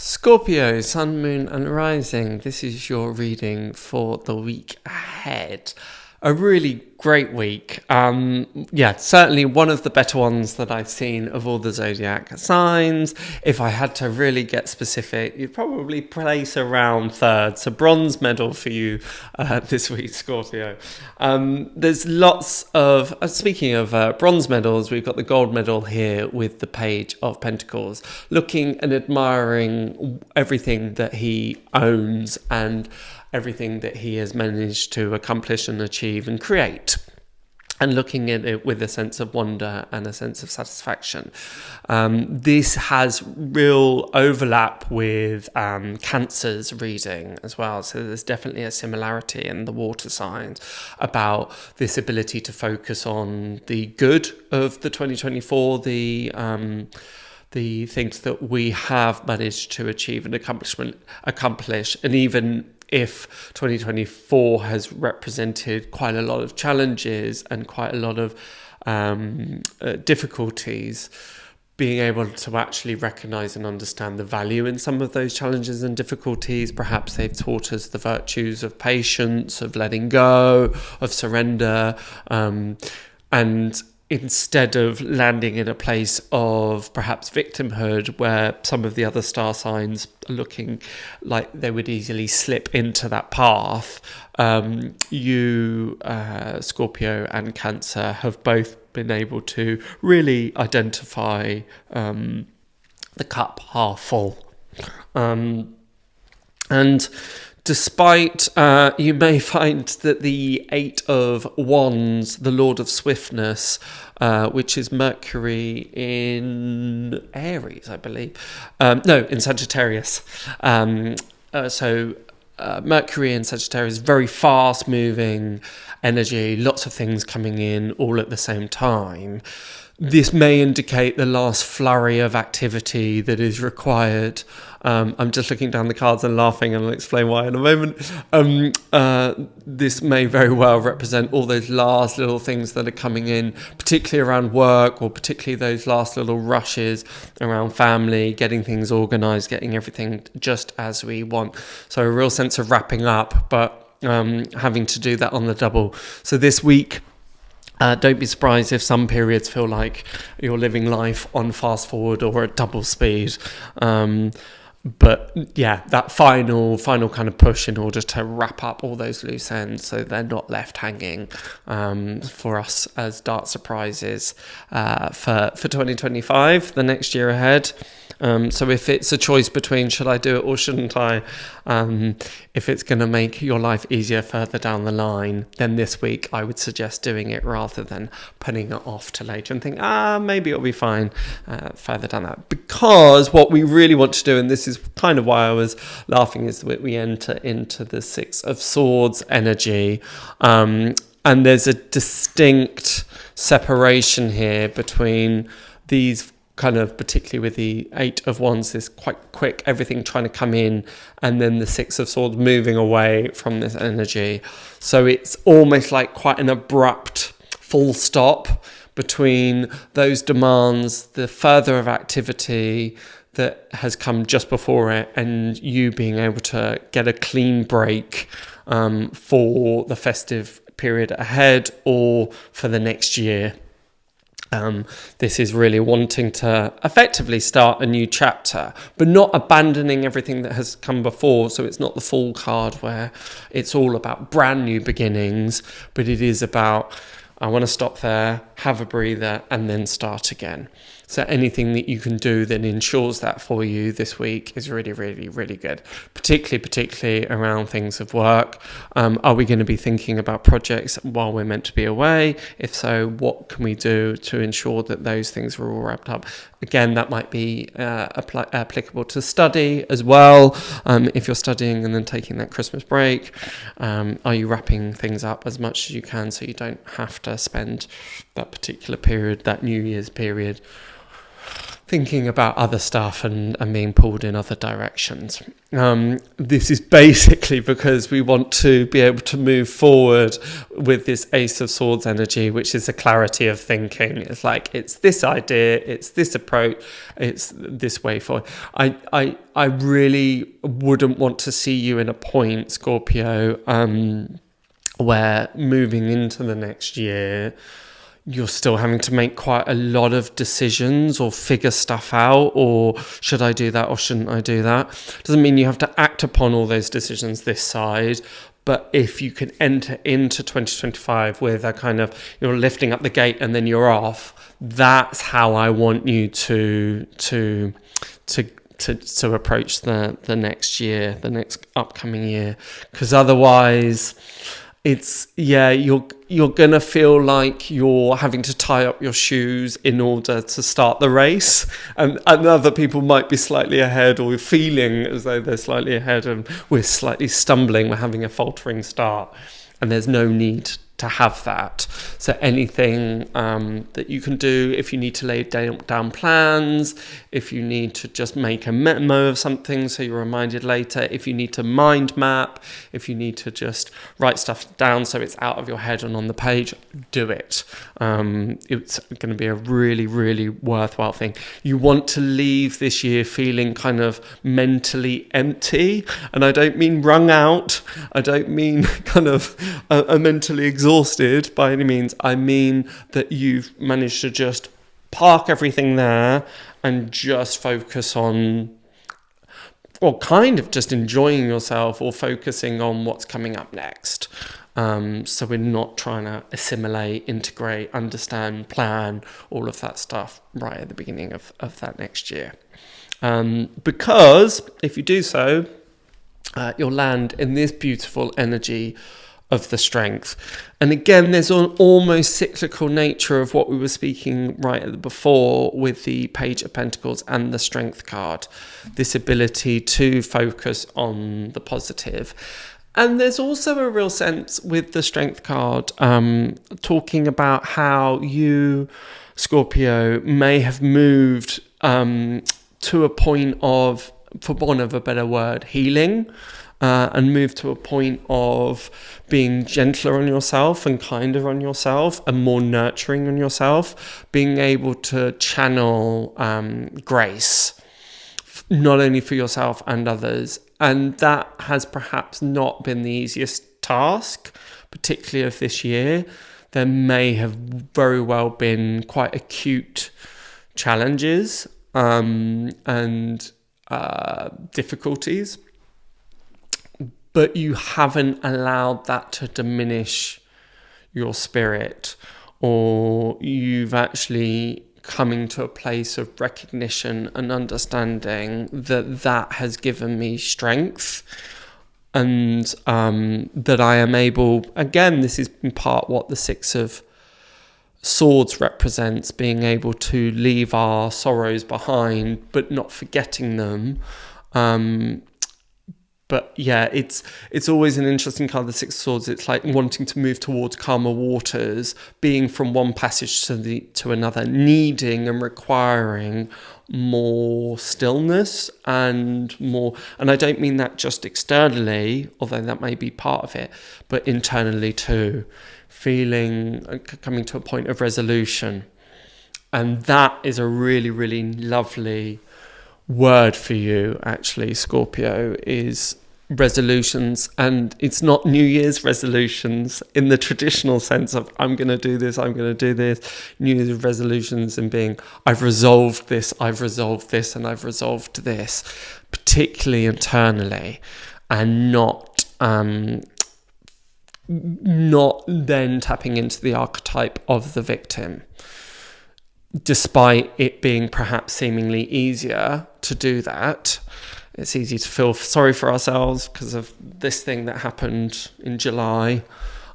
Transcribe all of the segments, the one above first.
Scorpio, Sun, Moon and Rising. This is your reading for the week ahead. A really great week. Certainly one of the better ones that I've seen of all the zodiac signs. If I had to really get specific, you'd probably place around third. So bronze medal for you this week, Scorpio. There's lots of, speaking of bronze medals, we've got the gold medal here with the Page of Pentacles, looking and admiring everything that he owns and everything that he has managed to accomplish and achieve and create, and looking at it with a sense of wonder and a sense of satisfaction. This has real overlap with Cancer's reading as well. So there's definitely a similarity in the water signs about this ability to focus on the good of the 2024, the things that we have managed to achieve and accomplish, and even if 2024 has represented quite a lot of challenges and quite a lot of difficulties, being able to actually recognize and understand the value in some of those challenges and difficulties. Perhaps they've taught us the virtues of patience, of letting go, of surrender, and instead of landing in a place of perhaps victimhood where some of the other star signs are looking like they would easily slip into that path, Scorpio and Cancer have both been able to really identify the cup half full. And despite, you may find that the Eight of Wands, the Lord of Swiftness, which is Mercury in Aries, I believe. In Sagittarius. Mercury in Sagittarius, very fast moving energy, lots of things coming in all at the same time. This may indicate the last flurry of activity that is required. I'm just looking down the cards and laughing, and I'll explain why in a moment. This may very well represent all those last little things that are coming in, particularly around work, or particularly those last little rushes around family, getting things organised, getting everything just as we want. So a real sense of wrapping up, but having to do that on the double. So this week, don't be surprised if some periods feel like you're living life on fast forward or at double speed. But yeah, that final kind of push in order to wrap up all those loose ends so they're not left hanging for us as dark surprises for 2025, the next year ahead. So if it's a choice between should I do it or shouldn't I, if it's going to make your life easier further down the line, then this week I would suggest doing it rather than putting it off to later and think, maybe it'll be fine further down that. Because what we really want to do, and this is kind of why I was laughing, is that we enter into the Six of Swords energy. And there's a distinct separation here between these kind of, particularly with the Eight of Wands, this quite quick, everything trying to come in, and then the Six of Swords moving away from this energy. So it's almost like quite an abrupt full stop between those demands, the further of activity that has come just before it, and you being able to get a clean break for the festive period ahead or for the next year. This is really wanting to effectively start a new chapter, but not abandoning everything that has come before. So it's not the Fool card where it's all about brand new beginnings, but it is about, I want to stop there, have a breather, and then start again. So anything that you can do that ensures that for you this week is really, really, really good, particularly around things of work. Are we going to be thinking about projects while we're meant to be away? If so, what can we do to ensure that those things are all wrapped up? Again, that might be applicable to study as well. If you're studying and then taking that Christmas break, are you wrapping things up as much as you can so you don't have to spend that particular period, that New Year's period, thinking about other stuff and being pulled in other directions. This is basically because we want to be able to move forward with this Ace of Swords energy, which is a clarity of thinking. It's like, it's this idea, it's this approach, it's this way forward. I really wouldn't want to see you in a point, Scorpio, where moving into the next year, you're still having to make quite a lot of decisions or figure stuff out, or should I do that or shouldn't I do that? Doesn't mean you have to act upon all those decisions this side, but if you can enter into 2025 with a kind of, you're lifting up the gate and then you're off, that's how I want you to approach the next year, the next upcoming year, because otherwise you're gonna feel like you're having to tie up your shoes in order to start the race, and other people might be slightly ahead, or feeling as though they're slightly ahead, and we're slightly stumbling, we're having a faltering start, and there's no need to have that. So anything that you can do, if you need to lay down plans, if you need to just make a memo of something so you're reminded later, if you need to mind map, if you need to just write stuff down so it's out of your head and on the page, do it. It's going to be a really, really worthwhile thing. You want to leave this year feeling kind of mentally empty, and I don't mean wrung out, I don't mean kind of mentally exhausted by any means. I mean that you've managed to just park everything there and just focus on, or kind of just enjoying yourself, or focusing on what's coming up next. So we're not trying to assimilate, integrate, understand, plan, all of that stuff right at the beginning of that next year. Because if you do so, you'll land in this beautiful energy of the Strength. And again, there's an almost cyclical nature of what we were speaking right before with the Page of Pentacles and the Strength card, this ability to focus on the positive. And there's also a real sense with the Strength card talking about how you, Scorpio, may have moved to a point of, for want of a better word, healing, and move to a point of being gentler on yourself and kinder on yourself and more nurturing on yourself, being able to channel grace, not only for yourself and others. And that has perhaps not been the easiest task, particularly of this year. There may have very well been quite acute challenges and difficulties, but you haven't allowed that to diminish your spirit, or you've actually coming to a place of recognition and understanding that has given me strength, and that I am able, again, this is in part what the Six of Swords represents, being able to leave our sorrows behind but not forgetting them. But yeah, it's always an interesting card, the Six of Swords. It's like wanting to move towards calmer waters, being from one passage to another, needing and requiring more stillness and more. And I don't mean that just externally, although that may be part of it, but internally too, feeling, coming to a point of resolution. And that is a really, really lovely word for you, actually, Scorpio, is resolutions. And it's not New Year's resolutions in the traditional sense of I'm going to do this, I'm going to do this. New Year's resolutions and being, I've resolved this, and I've resolved this, particularly internally, and not then tapping into the archetype of the victim, despite it being perhaps seemingly easier to do that. It's easy to feel sorry for ourselves because of this thing that happened in July.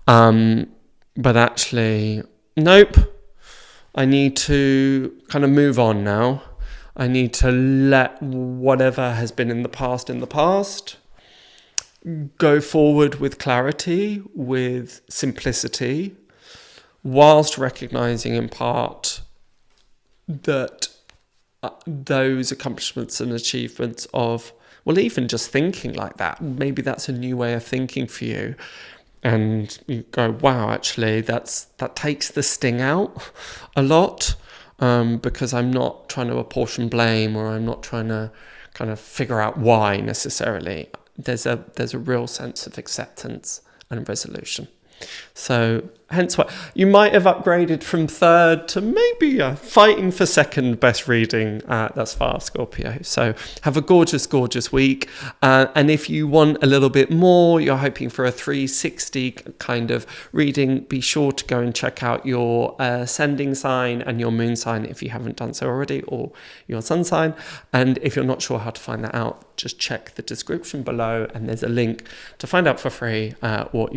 But actually, nope. I need to kind of move on now. I need to let whatever has been in the past, go forward with clarity, with simplicity, whilst recognizing in part that those accomplishments and achievements of, well, even just thinking like that, maybe that's a new way of thinking for you. And you go, wow, actually, that takes the sting out a lot, because I'm not trying to apportion blame, or I'm not trying to kind of figure out why necessarily. There's a real sense of acceptance and resolution. So hence why you might have upgraded from third to maybe fighting for second best reading thus far, Scorpio. So have a gorgeous, gorgeous week. And if you want a little bit more, you're hoping for a 360 kind of reading, be sure to go and check out your ascending sign and your moon sign if you haven't done so already, or your sun sign. And if you're not sure how to find that out, just check the description below, and there's a link to find out for free what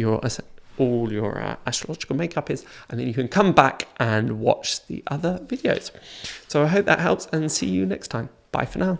all your astrological makeup is, and then you can come back and watch the other videos. So I hope that helps, and see you next time. Bye for now.